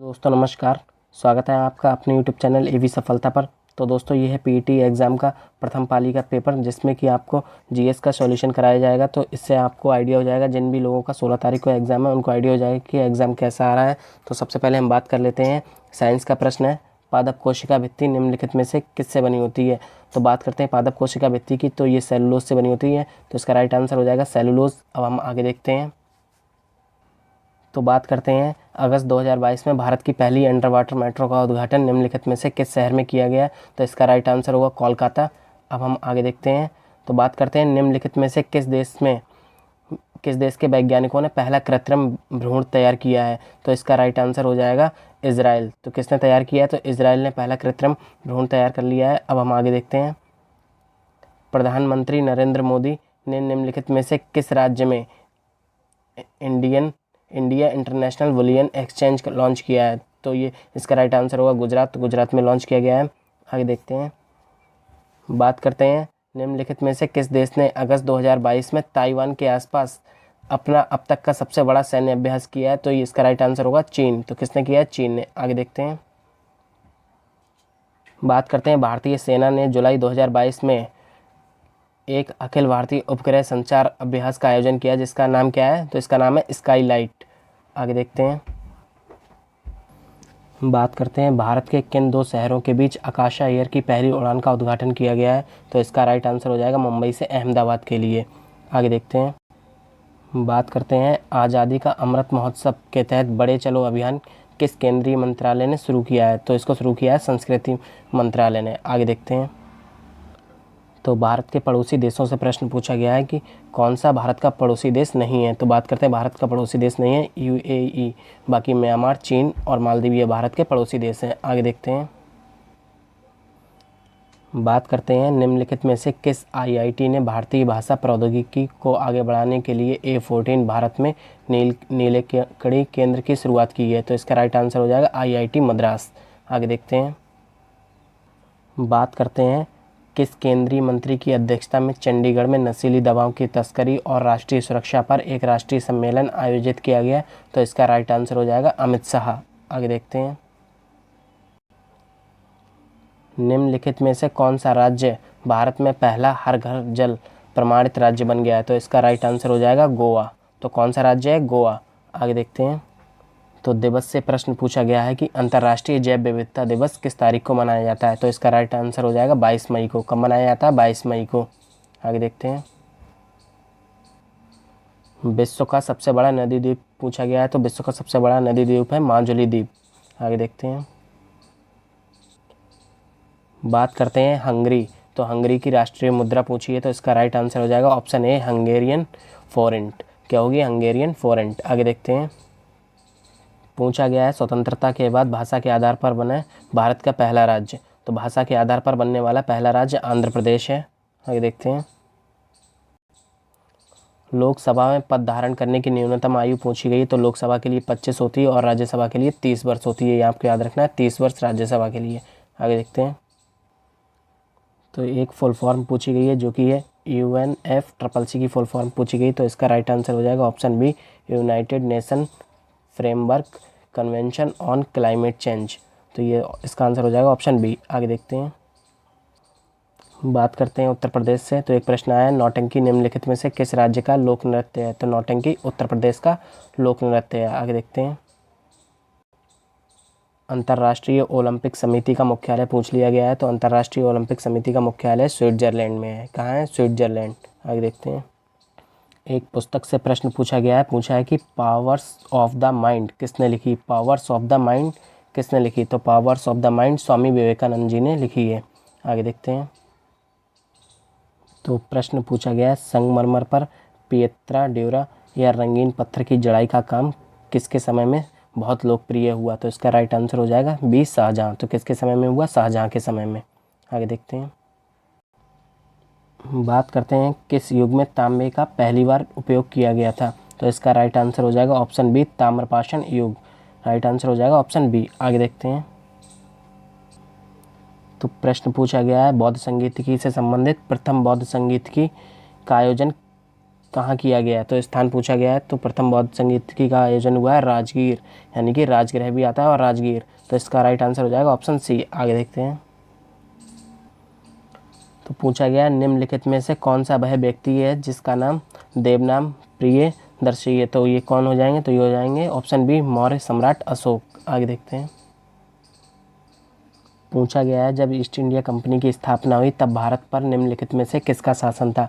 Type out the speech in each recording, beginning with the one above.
दोस्तों नमस्कार। स्वागत है आपका अपने यूट्यूब चैनल एवी सफलता पर। तो दोस्तों ये है पीईटी एग्ज़ाम का प्रथम पाली का पेपर, जिसमें कि आपको जीएस का सॉल्यूशन कराया जाएगा। तो इससे आपको आइडिया हो जाएगा, जिन भी लोगों का 16 तारीख को एग्ज़ाम है उनको आइडिया हो जाएगा कि एग्ज़ाम कैसा आ रहा है। तो सबसे पहले हम बात कर लेते हैं। साइंस का प्रश्न है, पादप कोशिका भित्ति निम्नलिखित में से किससे बनी होती है। तो बात करते हैं पादप कोशिका भित्ति की, तो ये सेलुलोज से बनी होती है। तो इसका राइट आंसर हो जाएगा सेलुलोज। अब हम आगे देखते हैं। तो बात करते हैं, अगस्त 2022 में भारत की पहली अंडर वाटर मेट्रो का उद्घाटन निम्नलिखित में से किस शहर में किया गया। तो इसका राइट आंसर होगा कोलकाता। अब हम आगे देखते हैं। तो बात करते हैं, निम्नलिखित में से किस देश के वैज्ञानिकों ने पहला कृत्रिम भ्रूण तैयार किया है। तो इसका राइट आंसर हो जाएगा इजराइल। तो किसने तैयार किया है, तो इजराइल ने पहला कृत्रिम भ्रूण तैयार कर लिया है। अब हम आगे देखते हैं। प्रधानमंत्री नरेंद्र मोदी ने निम्नलिखित में से किस राज्य में India international bullion exchange launch किया है। तो ये इसका राइट आंसर होगा गुजरात। तो गुजरात में लॉन्च किया गया है। आगे देखते हैं। बात करते हैं, निम्नलिखित में से किस देश ने अगस्त 2022 में ताइवान के आसपास अपना अब तक का सबसे बड़ा सैन्य अभ्यास किया है। तो ये इसका राइट आंसर होगा चीन। तो किसने किया है, चीन ने। आगे देखते हैं। बात करते हैं, भारतीय सेना ने जुलाई 2022 में एक अखिल भारतीय उपग्रह संचार अभ्यास का आयोजन किया, जिसका नाम क्या है। तो इसका नाम है स्काईलाइट। आगे देखते हैं। बात करते हैं, भारत के किन दो शहरों के बीच आकाशा एयर की पहली उड़ान का उद्घाटन किया गया है। तो इसका राइट आंसर हो जाएगा मुंबई से अहमदाबाद के लिए। आगे देखते हैं। बात करते हैं, आज़ादी का अमृत महोत्सव के तहत बड़े चलो अभियान किस केंद्रीय मंत्रालय ने शुरू किया है। तो इसको शुरू किया है संस्कृति मंत्रालय ने। आगे देखते हैं। तो भारत के पड़ोसी देशों से प्रश्न पूछा गया है कि कौन सा भारत का पड़ोसी देश नहीं है। तो बात करते हैं, भारत का पड़ोसी देश नहीं है यूएई। बाकी म्यांमार, चीन और मालदीव ये भारत के पड़ोसी देश हैं। आगे देखते हैं। बात करते हैं, निम्नलिखित में से किस आईआईटी ने भारतीय भाषा प्रौद्योगिकी को आगे बढ़ाने के लिए A14 भारत में नीलकणी केंद्र की शुरुआत की है। तो इसका राइट आंसर हो जाएगा आईआईटी मद्रास। आगे देखते हैं। बात करते हैं, किस केंद्रीय मंत्री की अध्यक्षता में चंडीगढ़ में नशीली दवाओं की तस्करी और राष्ट्रीय सुरक्षा पर एक राष्ट्रीय सम्मेलन आयोजित किया गया। तो इसका राइट आंसर हो जाएगा अमित शाह। आगे देखते हैं। निम्नलिखित में से कौन सा राज्य भारत में पहला हर घर जल प्रमाणित राज्य बन गया है। तो इसका राइट आंसर हो जाएगा गोवा। तो कौन सा राज्य है, गोवा। आगे देखते हैं। तो दिवस से प्रश्न पूछा गया है कि अंतर्राष्ट्रीय जैव विविधता दिवस किस तारीख को मनाया जाता है। तो इसका राइट आंसर हो जाएगा 22 मई को। कब मनाया जाता है, 22 मई को। आगे देखते हैं। विश्व का सबसे बड़ा नदी द्वीप पूछा गया है। तो विश्व का सबसे बड़ा नदी द्वीप है माजुली द्वीप। आगे देखते हैं। बात करते हैं हंगरी। तो हंगरी की राष्ट्रीय मुद्रा पूछी है। तो इसका राइट आंसर हो जाएगा ऑप्शन ए हंगेरियन फोरेंट। क्या होगी, हंगेरियन फोरेंट। आगे देखते हैं। पूछा गया है, स्वतंत्रता के बाद भाषा के आधार पर बने भारत का पहला राज्य। तो भाषा के आधार पर बनने वाला पहला राज्य आंध्र प्रदेश है। आगे देखते हैं। लोकसभा में पद धारण करने की न्यूनतम आयु पूछी गई। तो लोकसभा के लिए 25 होती है और राज्यसभा के लिए 30 वर्ष होती है। ये आपको याद रखना है, 30 वर्ष राज्यसभा के लिए। आगे देखते हैं। तो एक फुल फॉर्म पूछी गई है, जो कि है UNFCCC की फुल फॉर्म पूछी गई। तो इसका राइट आंसर हो जाएगा option B United Nation framework convention on climate change. तो ये इसका आंसर हो जाएगा ऑप्शन बी। आगे देखते हैं। बात करते हैं उत्तर प्रदेश से। तो एक प्रश्न आया है, नौटंकी निम्नलिखित में से किस राज्य का लोक नृत्य है। तो नौटंकी उत्तर प्रदेश का लोक नृत्य है। आगे देखते हैं। अंतर्राष्ट्रीय ओलंपिक समिति का मुख्यालय पूछ लिया गया है। तो अंतर्राष्ट्रीय ओलंपिक समिति का मुख्यालय स्विट्जरलैंड में है। कहाँ है, स्विट्जरलैंड। आगे देखते हैं। एक पुस्तक से प्रश्न पूछा गया है, पूछा है कि पावर्स ऑफ द माइंड किसने लिखी। पावर्स ऑफ द माइंड किसने लिखी। तो powers of the mind Swami Vivekananda ji ने लिखी है। आगे देखते हैं। तो प्रश्न पूछा गया है, संगमरमर पर पिएत्रा ड्यूरा या रंगीन पत्थर की जड़ाई का काम किसके समय में बहुत लोकप्रिय हुआ। तो इसका राइट आंसर हो जाएगा बी शाहजहाँ। तो किसके समय में हुआ, शाहजहाँ के समय में। आगे देखते हैं। बात करते हैं, किस युग में तांबे का पहली बार उपयोग किया गया था। तो इसका राइट आंसर हो जाएगा ऑप्शन बी ताम्रपाषाण युग। राइट आंसर हो जाएगा ऑप्शन बी। आगे देखते हैं। तो प्रश्न पूछा गया है, बौद्ध संगीतिकी से संबंधित प्रथम बौद्ध संगीतिकी का आयोजन कहाँ किया गया है? तो स्थान पूछा गया है, तो प्रथम बौद्ध संगीत का आयोजन हुआ है राजगीर, यानी कि राजगृह भी आता है और राजगीर। तो इसका राइट आंसर हो जाएगा ऑप्शन सी। आगे देखते हैं। तो पूछा गया निम्नलिखित में से कौन सा वह व्यक्ति है जिसका नाम देवनाम प्रिय दर्शी है? तो ये कौन हो जाएंगे? तो ये हो जाएंगे ऑप्शन बी मौर्य सम्राट अशोक। आगे देखते हैं। पूछा गया है जब ईस्ट इंडिया कंपनी की स्थापना हुई तब भारत पर निम्नलिखित में से किसका शासन था?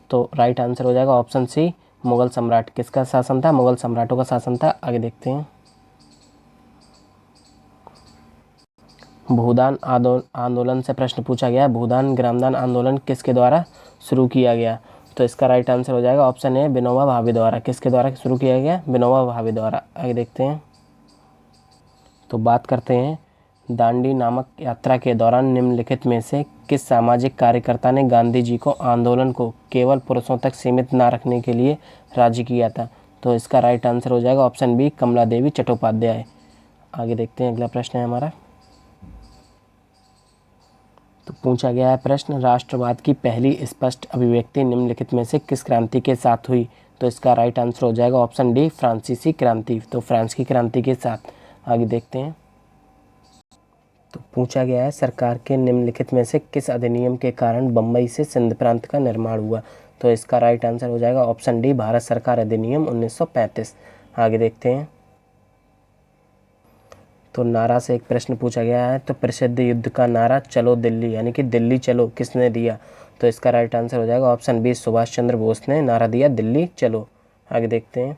तो राइट आंसर हो जाएगा ऑप्शन सी मुगल सम्राट। किसका शासन था? मुगल सम्राटों का शासन था। आगे देखते हैं। भूदान आंदोलन से प्रश्न पूछा गया। भूदान ग्रामदान आंदोलन किसके द्वारा शुरू किया गया? तो इसका राइट आंसर हो जाएगा ऑप्शन ए विनोबा भावे द्वारा। किसके द्वारा शुरू किया गया? विनोबा भावे द्वारा। आगे देखते हैं। तो बात करते हैं दांडी नामक यात्रा के दौरान निम्नलिखित में से किस सामाजिक कार्यकर्ता ने गांधी जी को आंदोलन को केवल पुरुषों तक सीमित न रखने के लिए राजी किया था? तो इसका राइट आंसर हो जाएगा ऑप्शन बी कमला देवी चट्टोपाध्याय। आगे देखते हैं। अगला प्रश्न है हमारा। तो पूछा गया है प्रश्न राष्ट्रवाद की पहली स्पष्ट अभिव्यक्ति निम्नलिखित में से किस क्रांति के साथ हुई? तो इसका राइट आंसर हो जाएगा ऑप्शन डी फ्रांसीसी क्रांति। तो फ्रांस की क्रांति के साथ। आगे देखते हैं। तो पूछा गया है सरकार के निम्नलिखित में से किस अधिनियम के कारण बम्बई से सिंध प्रांत का निर्माण हुआ? तो इसका राइट आंसर हो जाएगा ऑप्शन डी भारत सरकार अधिनियम 1935। आगे देखते हैं। तो नारा से एक प्रश्न पूछा गया है। तो प्रसिद्ध युद्ध का नारा चलो दिल्ली, यानी कि दिल्ली चलो, किसने दिया? तो इसका राइट आंसर हो जाएगा ऑप्शन बी सुभाष चंद्र बोस ने नारा दिया दिल्ली चलो। आगे देखते हैं।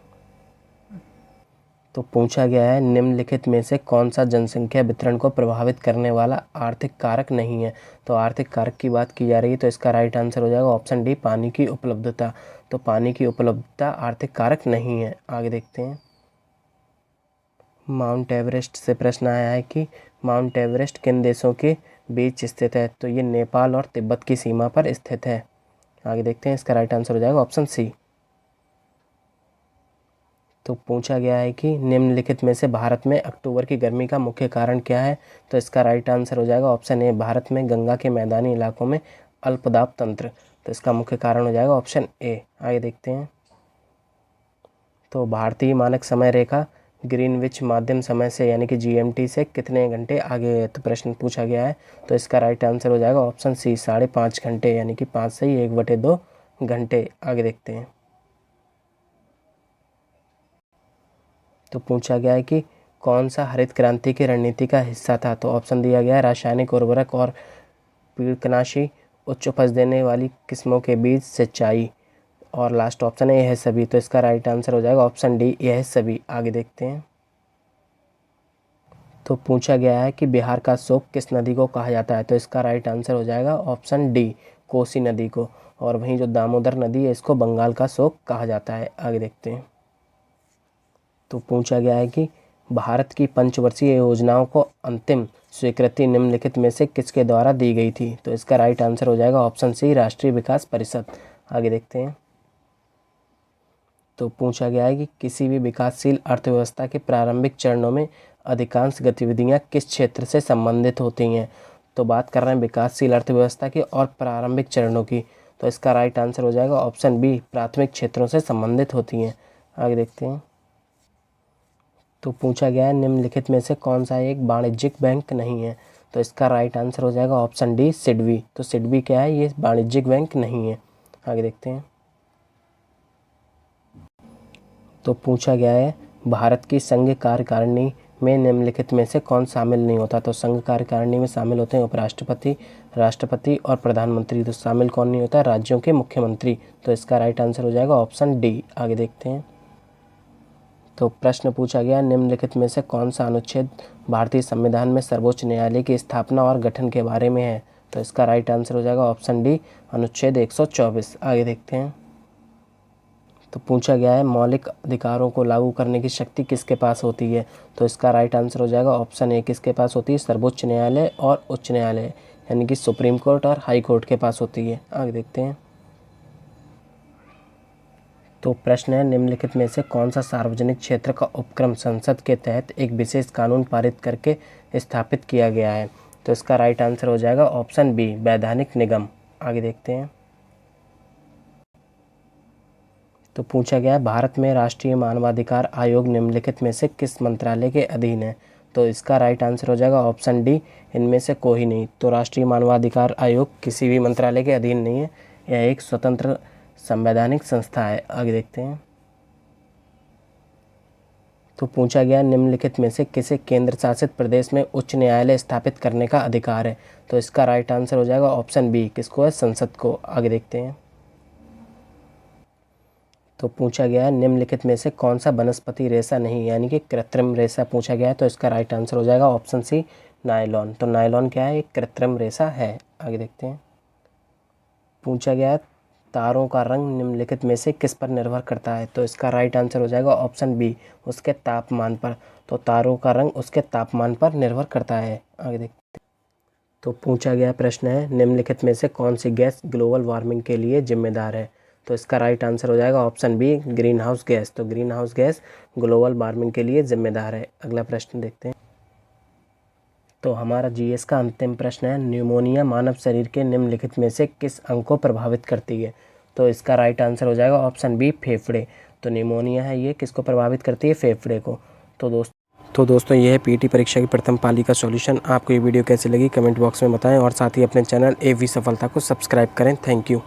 तो पूछा गया है निम्नलिखित में से कौन सा जनसंख्या वितरण को प्रभावित करने वाला आर्थिक कारक नहीं है? तो आर्थिक कारक की बात की जा रही है, तो इसका राइट आंसर हो जाएगा ऑप्शन डी पानी की उपलब्धता। तो पानी की उपलब्धता आर्थिक कारक नहीं है। आगे देखते हैं। माउंट एवरेस्ट से प्रश्न आया है कि माउंट एवरेस्ट किन देशों के बीच स्थित है? तो ये नेपाल और तिब्बत की सीमा पर स्थित है। आगे देखते हैं। इसका राइट आंसर हो जाएगा ऑप्शन सी। तो पूछा गया है कि निम्नलिखित में से भारत में अक्टूबर की गर्मी का मुख्य कारण क्या है? तो इसका राइट आंसर हो जाएगा ऑप्शन ए भारत में गंगा के मैदानी इलाकों में अल्पदाब तंत्र। तो इसका मुख्य कारण हो जाएगा ऑप्शन ए। आगे देखते हैं। तो भारतीय मानक समय रेखा ग्रीनविच माध्यम समय से यानी कि जीएमटी से कितने घंटे आगे है? तो प्रश्न पूछा गया है। तो इसका राइट आंसर हो जाएगा ऑप्शन सी 5.5 घंटे, यानी कि 5 से 1/2 घंटे। आगे देखते हैं। तो पूछा गया है कि कौन सा हरित क्रांति की रणनीति का हिस्सा था? तो ऑप्शन दिया गया है रासायनिक उर्वरक और कीटनाशी, उच्च उपज देने वाली किस्मों के बीच सिंचाई, और लास्ट ऑप्शन है यह सभी। तो इसका राइट आंसर हो जाएगा ऑप्शन डी यह सभी। आगे देखते हैं। तो पूछा गया है कि बिहार का शोक किस नदी को कहा जाता है? तो इसका राइट आंसर हो जाएगा ऑप्शन डी कोसी नदी को, और वहीं जो दामोदर नदी है इसको बंगाल का शोक कहा जाता है। आगे देखते हैं। तो पूछा गया है कि भारत की पंचवर्षीय योजनाओं को अंतिम स्वीकृति निम्नलिखित में से किसके द्वारा दी गई थी? तो इसका राइट आंसर हो जाएगा ऑप्शन सी राष्ट्रीय विकास परिषद। आगे देखते हैं। तो पूछा गया है कि किसी भी विकासशील अर्थव्यवस्था के प्रारंभिक चरणों में अधिकांश गतिविधियां किस क्षेत्र से संबंधित होती हैं? तो बात कर रहे हैं विकासशील अर्थव्यवस्था की और प्रारंभिक चरणों की। तो इसका राइट आंसर हो जाएगा ऑप्शन बी प्राथमिक क्षेत्रों से संबंधित होती हैं। आगे देखते हैं। तो पूछा गया है निम्नलिखित में से कौन सा एक वाणिज्यिक बैंक नहीं है? तो इसका राइट आंसर हो जाएगा ऑप्शन डी सिडबी। तो सिडबी क्या है? ये वाणिज्यिक बैंक नहीं है। आगे देखते हैं। तो पूछा गया है भारत की संघ कार्यकारिणी में निम्नलिखित में से कौन शामिल नहीं होता? तो संघ कार्यकारिणी में शामिल होते हैं उपराष्ट्रपति, राष्ट्रपति और प्रधानमंत्री। तो शामिल कौन नहीं होता? राज्यों के मुख्यमंत्री। तो इसका राइट आंसर हो जाएगा ऑप्शन डी। आगे देखते हैं। तो प्रश्न पूछा गया निम्नलिखित में से कौन सा अनुच्छेद भारतीय संविधान में सर्वोच्च न्यायालय की स्थापना और गठन के बारे में है? तो इसका राइट आंसर हो जाएगा ऑप्शन डी अनुच्छेद 124। आगे देखते हैं। तो पूछा गया है मौलिक अधिकारों को लागू करने की शक्ति किसके पास होती है? तो इसका राइट आंसर हो जाएगा ऑप्शन ए किसके पास होती है? सर्वोच्च न्यायालय और उच्च न्यायालय, यानी कि सुप्रीम कोर्ट और हाई कोर्ट के पास होती है। आगे देखते हैं। तो प्रश्न है निम्नलिखित में से कौन सा सार्वजनिक क्षेत्र का उपक्रम संसद के तहत एक विशेष कानून पारित करके स्थापित किया गया है? तो इसका राइट आंसर हो जाएगा ऑप्शन बी वैधानिक निगम। आगे देखते हैं। तो पूछा गया है भारत में राष्ट्रीय मानवाधिकार आयोग निम्नलिखित में से किस मंत्रालय के अधीन है। तो इसका राइट आंसर हो जाएगा ऑप्शन डी, इनमें से कोई नहीं। तो राष्ट्रीय मानवाधिकार आयोग किसी भी मंत्रालय के अधीन नहीं है, यह एक स्वतंत्र संवैधानिक संस्था है। आगे देखते हैं। तो पूछा गया निम्नलिखित में से किसे केंद्र शासित प्रदेश में उच्च न्यायालय स्थापित करने का अधिकार है। तो इसका राइट आंसर हो जाएगा ऑप्शन बी, किसको है, संसद को। आगे देखते हैं। तो पूछा गया है निम्नलिखित में से कौन सा वनस्पति रेशा नहीं यानी कि कृत्रिम रेशा पूछा गया है। तो इसका राइट आंसर हो जाएगा ऑप्शन सी, नायलॉन। तो नायलॉन क्या है, एक कृत्रिम रेशा है। आगे देखते हैं। पूछा गया है तारों का रंग निम्नलिखित में से किस पर निर्भर करता है। तो इसका राइट आंसर हो जाएगा ऑप्शन बी, उसके तापमान पर। तो तारों का रंग उसके तापमान पर निर्भर करता है। आगे देखते हैं। तो पूछा गया प्रश्न है निम्नलिखित में से कौन सी गैस ग्लोबल वार्मिंग के लिए जिम्मेदार है। तो इसका राइट आंसर हो जाएगा option B, greenhouse gas. तो greenhouse gas global warming के लिए जिम्मेदार है। अगला प्रश्न देखते हैं। तो हमारा जीएस का अंतिम प्रश्न है न्यूमोनिया मानव शरीर के निम्नलिखित में से किस अंग को प्रभावित करती है। तो इसका राइट आंसर हो जाएगा ऑप्शन बी, फेफड़े। तो न्यूमोनिया है ये किसको प्रभावित करती है, फेफड़े को। तो दोस्तों ये है पीटी परीक्षा की प्रथम पाली का सॉल्यूशन। आपको ये वीडियो कैसी लगी कमेंट बॉक्स में बताएं और साथ ही अपने चैनल एवी सफलता को सब्सक्राइब करें। Thank you.